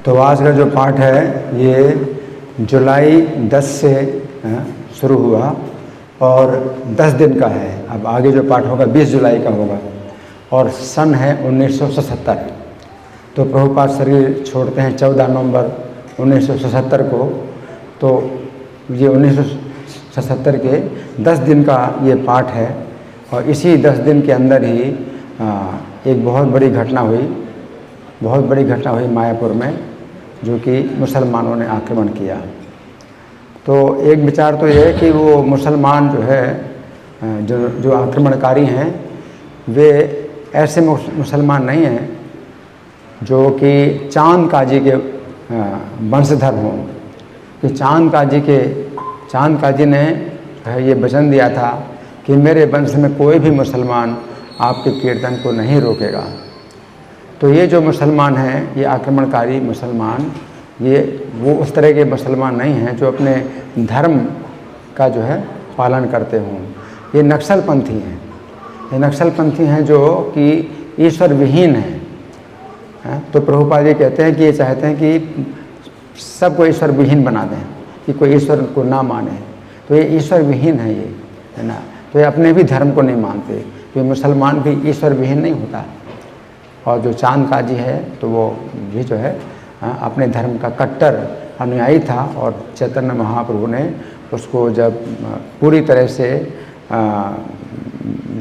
तो आज का जो पाठ है ये जुलाई 10 से शुरू हुआ और 10 दिन का है। अब आगे जो पाठ होगा 20 जुलाई का होगा और सन है 1977। तो प्रभुपाद शरीर छोड़ते हैं 14 नवंबर 1977 को। तो ये 1977 के 10 दिन का ये पाठ है और इसी 10 दिन के अंदर ही एक बहुत बड़ी घटना हुई मायापुर में, जो कि मुसलमानों ने आक्रमण किया। तो एक विचार तो ये है कि वो मुसलमान जो है जो आक्रमणकारी हैं वे ऐसे मुसलमान नहीं हैं जो कि चांद काजी के वंशधर हों। कि चांद काजी ने ये वचन दिया था कि मेरे वंश में कोई भी मुसलमान आपके कीर्तन को नहीं रोकेगा। तो ये जो मुसलमान हैं, ये आक्रमणकारी मुसलमान, वो उस तरह के मुसलमान नहीं हैं जो अपने धर्म का जो है पालन करते हों। ये नक्सलपंथी हैं। ये नक्सलपंथी हैं जो कि ईश्वर विहीन हैं। तो प्रभुपाद जी कहते हैं कि ये चाहते हैं कि सबको ईश्वर विहीन बना दें, कि कोई ईश्वर को ना माने। तो ये ईश्वर विहीन है, ये है ना। तो ये अपने भी धर्म को नहीं मानते। तो मुसलमान भी ईश्वर विहीन नहीं होता। और जो चांद काजी है तो वो भी जो है अपने धर्म का कट्टर अनुयायी था और चैतन्य महाप्रभु ने उसको जब पूरी तरह से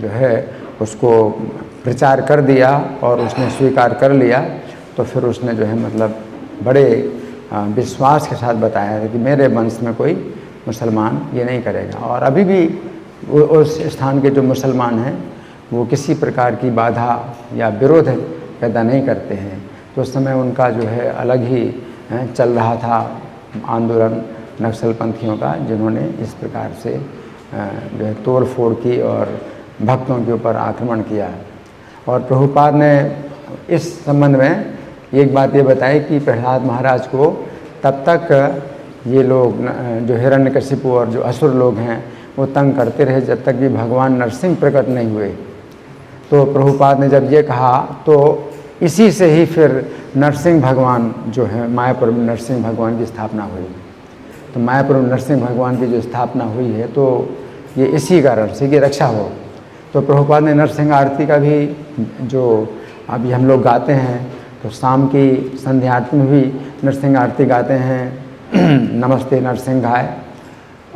जो है उसको प्रचार कर दिया और उसने स्वीकार कर लिया, तो फिर उसने जो है मतलब बड़े विश्वास के साथ बताया कि मेरे वंश में कोई मुसलमान ये नहीं करेगा। और अभी भी उस स्थान के जो मुसलमान हैं वो किसी प्रकार की बाधा या विरोध पैदा नहीं करते हैं। तो उस समय उनका जो है अलग ही चल रहा था आंदोलन नक्सलपंथियों का, जिन्होंने इस प्रकार से जो है तोड़ फोड़ की और भक्तों के ऊपर आक्रमण किया। और प्रभुपाद ने इस संबंध में एक बात ये बताई कि प्रहलाद महाराज को तब तक ये लोग जो हिरण्यकशिपु और जो असुर लोग हैं वो तंग करते रहे जब तक भी भगवान नरसिंह प्रकट नहीं हुए। तो प्रभुपाद ने जब ये कहा तो इसी से ही फिर नरसिंह भगवान जो है मायापुर में नरसिंह भगवान की स्थापना हुई। तो मायापुर में नरसिंह भगवान की जो स्थापना हुई है तो ये इसी कारण से कि रक्षा हो। तो प्रभुपाद ने नरसिंह आरती का भी जो अभी हम लोग गाते हैं, तो शाम की संध्या आरती में भी नरसिंह आरती गाते हैं, नमस्ते नरसिंहाय,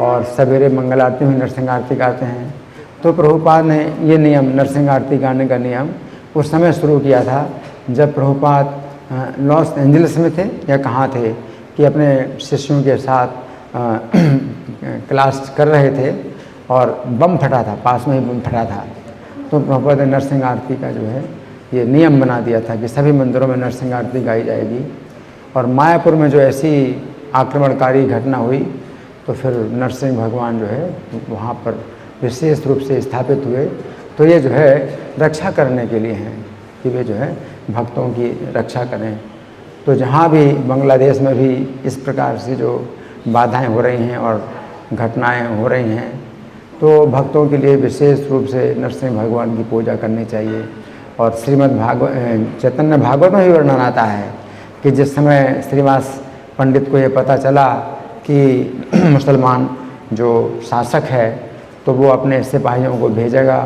और सवेरे मंगल आरती में नरसिंह आरती गाते हैं। तो प्रभुपाद ने ये नियम नरसिंह आरती गाने का नियम उस समय शुरू किया था जब प्रभुपाद लॉस एंजलिस में थे या कहाँ थे, कि अपने शिष्यों के साथ क्लास कर रहे थे और बम फटा था, पास में ही बम फटा था। तो प्रभुपाद ने नरसिंह आरती का जो है ये नियम बना दिया था कि सभी मंदिरों में नरसिंह आरती गाई जाएगी। और मायापुर में जो ऐसी आक्रमणकारी घटना हुई तो फिर नरसिंह भगवान जो है वहाँ पर विशेष रूप से स्थापित हुए। तो ये जो है रक्षा करने के लिए हैं कि वे जो है भक्तों की रक्षा करें। तो जहाँ भी बांग्लादेश में भी इस प्रकार से जो बाधाएं हो रही हैं और घटनाएं हो रही हैं, तो भक्तों के लिए विशेष रूप से नरसिंह भगवान की पूजा करनी चाहिए। और श्रीमद् चैतन्य भागवत में भी वर्णन आता है कि जिस समय श्रीवास पंडित को ये पता चला कि मुसलमान जो शासक है तो वो अपने सिपाहियों को भेजेगा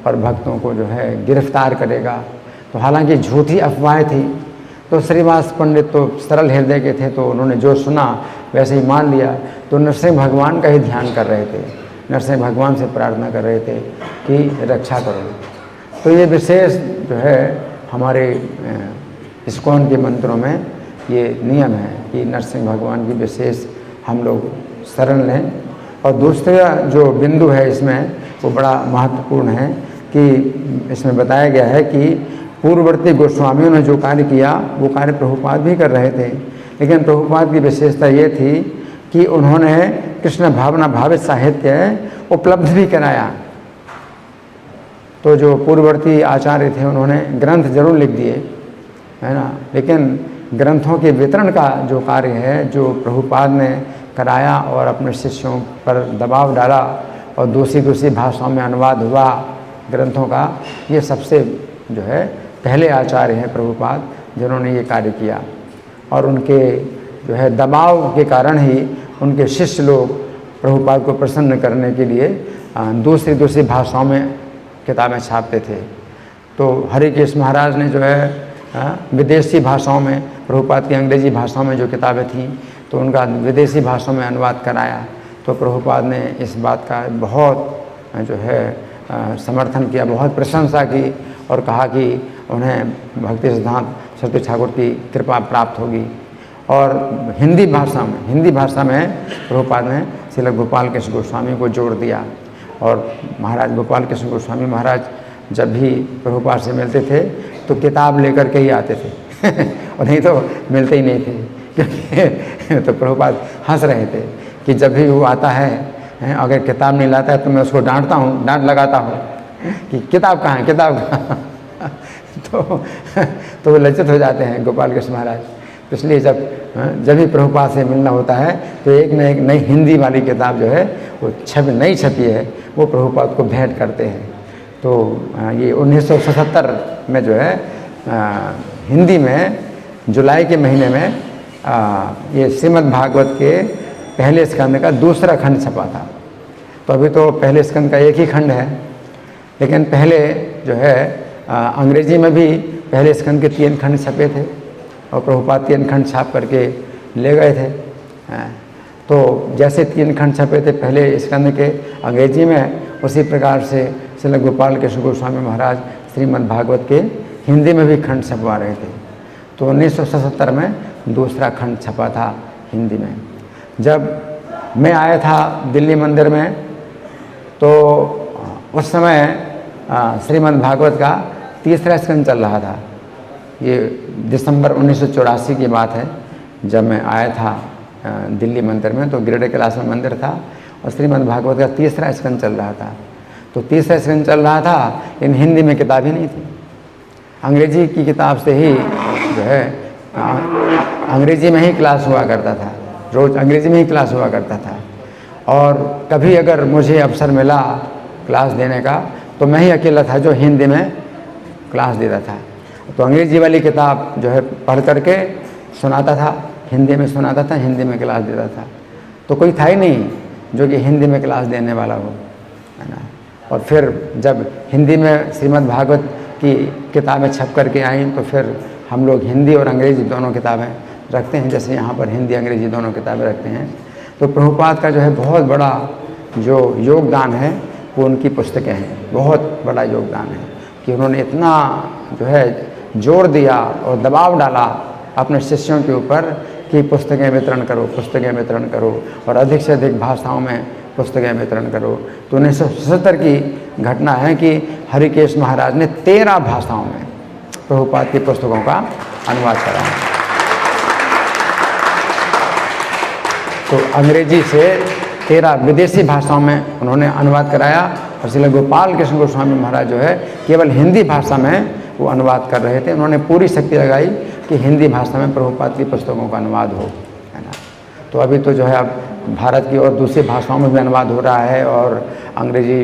और भक्तों को जो है गिरफ्तार करेगा। तो हालांकि झूठी अफवाहें थी, तो श्रीवास पंडित तो सरल हृदय के थे, तो उन्होंने जो सुना वैसे ही मान लिया। तो नरसिंह भगवान का ही ध्यान कर रहे थे, नरसिंह भगवान से प्रार्थना कर रहे थे कि रक्षा करो। तो ये विशेष जो है हमारे इस्कॉन के मंत्रों में ये नियम है कि नरसिंह भगवान की विशेष हम लोग शरण लें। और दूसरा जो बिंदु है इसमें वो बड़ा महत्वपूर्ण है कि इसमें बताया गया है कि पूर्ववर्ती गोस्वामियों ने जो कार्य किया वो कार्य प्रभुपाद भी कर रहे थे, लेकिन प्रभुपाद की विशेषता ये थी कि उन्होंने कृष्ण भावना भावित साहित्य उपलब्ध भी कराया। तो जो पूर्ववर्ती आचार्य थे उन्होंने ग्रंथ जरूर लिख दिए, है ना, लेकिन ग्रंथों के वितरण का जो कार्य है जो प्रभुपाद ने कराया और अपने शिष्यों पर दबाव डाला और दूसरी भाषाओं में अनुवाद हुआ ग्रंथों का, ये सबसे जो है पहले आचार्य हैं प्रभुपाद जिन्होंने ये कार्य किया। और उनके जो है दबाव के कारण ही उनके शिष्य लोग प्रभुपाद को प्रसन्न करने के लिए दूसरी भाषाओं में किताबें छापते थे। तो हरिकेश महाराज ने जो है विदेशी भाषाओं में, प्रभुपाद की अंग्रेजी भाषाओं में जो किताबें थीं तो उनका विदेशी भाषाओं में अनुवाद कराया। तो प्रभुपाद ने इस बात का बहुत जो है समर्थन किया, बहुत प्रशंसा की और कहा कि उन्हें भक्ति सिद्धांत सरस्वती ठाकुर की कृपा प्राप्त होगी। और हिंदी भाषा में प्रभुपाद ने श्रील गोपाल कृष्ण गोस्वामी को जोड़ दिया। और महाराज गोपाल कृष्ण गोस्वामी महाराज जब भी प्रभुपाद से मिलते थे तो किताब लेकर के ही आते थे और नहीं तो मिलते ही नहीं थे, क्योंकि तो प्रभुपाद हंस रहे थे कि जब भी वो आता है अगर किताब नहीं लाता है तो मैं उसको डांट लगाता हूँ कि किताब कहाँ है, किताब कहाँ तो वो लज्जित हो जाते हैं गोपाल कृष्ण महाराज। तो इसलिए जब भी प्रभुपाद से मिलना होता है तो एक न एक नई हिंदी वाली किताब जो है वो नई छपी है वो प्रभुपाद को भेंट करते हैं। तो ये 1977 में जो है हिंदी में जुलाई के महीने में ये श्रीमद् भागवत के पहले स्कंद का दूसरा खंड छपा था। तो अभी तो पहले स्कंद का एक ही खंड है, लेकिन पहले जो है अंग्रेजी में भी पहले स्कंद के 3 खंड छपे थे और प्रभुपाद 3 खंड छाप करके ले गए थे। तो जैसे 3 खंड छपे थे पहले स्कंद के अंग्रेजी में, उसी प्रकार से श्रील गोपाल कृष्ण गोस्वामी महाराज श्रीमद् भागवत के हिंदी में भी खंड छपवा रहे थे। तो 1977 में दूसरा खंड छपा था हिंदी में। जब मैं आया था दिल्ली मंदिर में तो उस समय श्रीमद् भागवत का तीसरा स्कंद चल रहा था। ये दिसंबर 1984 की बात है जब मैं आया था दिल्ली मंदिर में। तो गिरिडीह कैलाश में मंदिर था और श्रीमद् भागवत का तीसरा स्कंद चल रहा था। तो तीसरा स्कंद चल रहा था लेकिन हिंदी में किताब ही नहीं थी, अंग्रेजी की किताब से ही जो है अंग्रेजी में ही क्लास हुआ करता था, रोज़ अंग्रेजी में ही क्लास हुआ करता था। और कभी अगर मुझे अवसर मिला क्लास देने का तो मैं ही अकेला था जो हिंदी में क्लास देता था। तो अंग्रेजी वाली किताब जो है पढ़ करके सुनाता था, हिंदी में सुनाता था, हिंदी में क्लास देता था। तो कोई था ही नहीं जो कि हिंदी में क्लास देने वाला हो, है ना। और फिर जब हिंदी में श्रीमद् भागवत की किताबें छप करके आईं तो फिर हम लोग हिंदी और अंग्रेजी दोनों किताबें रखते हैं, जैसे यहाँ पर हिंदी अंग्रेजी दोनों किताबें रखते हैं। तो प्रभुपाद का जो है बहुत बड़ा जो योगदान है वो उनकी पुस्तकें हैं, बहुत बड़ा योगदान है कि उन्होंने इतना जो है जोर दिया और दबाव डाला अपने शिष्यों के ऊपर कि पुस्तकें वितरण करो, पुस्तकें वितरण करो और अधिक से अधिक भाषाओं में पुस्तकें वितरण करो। तो 1977 की घटना है कि हरिकेश महाराज ने 13 भाषाओं में प्रभुपाद की पुस्तकों का अनुवाद करा। तो अंग्रेजी से 13 विदेशी भाषाओं में उन्होंने अनुवाद कराया और श्रील गोपाल कृष्ण गोस्वामी महाराज जो है केवल हिंदी भाषा में वो अनुवाद कर रहे थे। उन्होंने पूरी शक्ति लगाई कि हिंदी भाषा में प्रभुपाद की पुस्तकों का अनुवाद हो, है ना। तो अभी तो जो है अब भारत की और दूसरी भाषाओं में भी अनुवाद हो रहा है और अंग्रेजी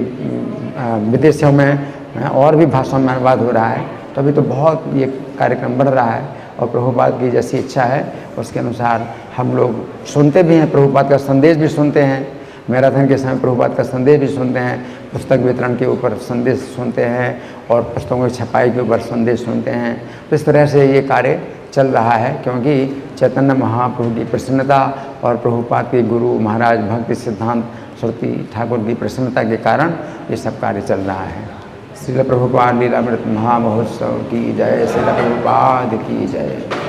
विदेशों में और भी भाषाओं में अनुवाद हो रहा है। तो अभी तो बहुत ये कार्यक्रम बढ़ रहा है और प्रभुपाद की जैसी इच्छा है उसके अनुसार हम लोग सुनते भी हैं, प्रभुपाद का संदेश भी सुनते हैं, मैराथन के समय प्रभुपाद का संदेश भी सुनते हैं, पुस्तक वितरण के ऊपर संदेश सुनते हैं और पुस्तकों की छपाई के ऊपर संदेश सुनते हैं। तो इस तरह से ये कार्य चल रहा है क्योंकि चैतन्य महाप्रभु की प्रसन्नता और प्रभुपाद के गुरु महाराज भक्ति सिद्धांत सरस्वती ठाकुर की प्रसन्नता के कारण ये सब कार्य चल रहा है। श्रील प्रभुपाद लीलामृत महामहोत्सव की जय, श्रील प्रभुपाद की जय।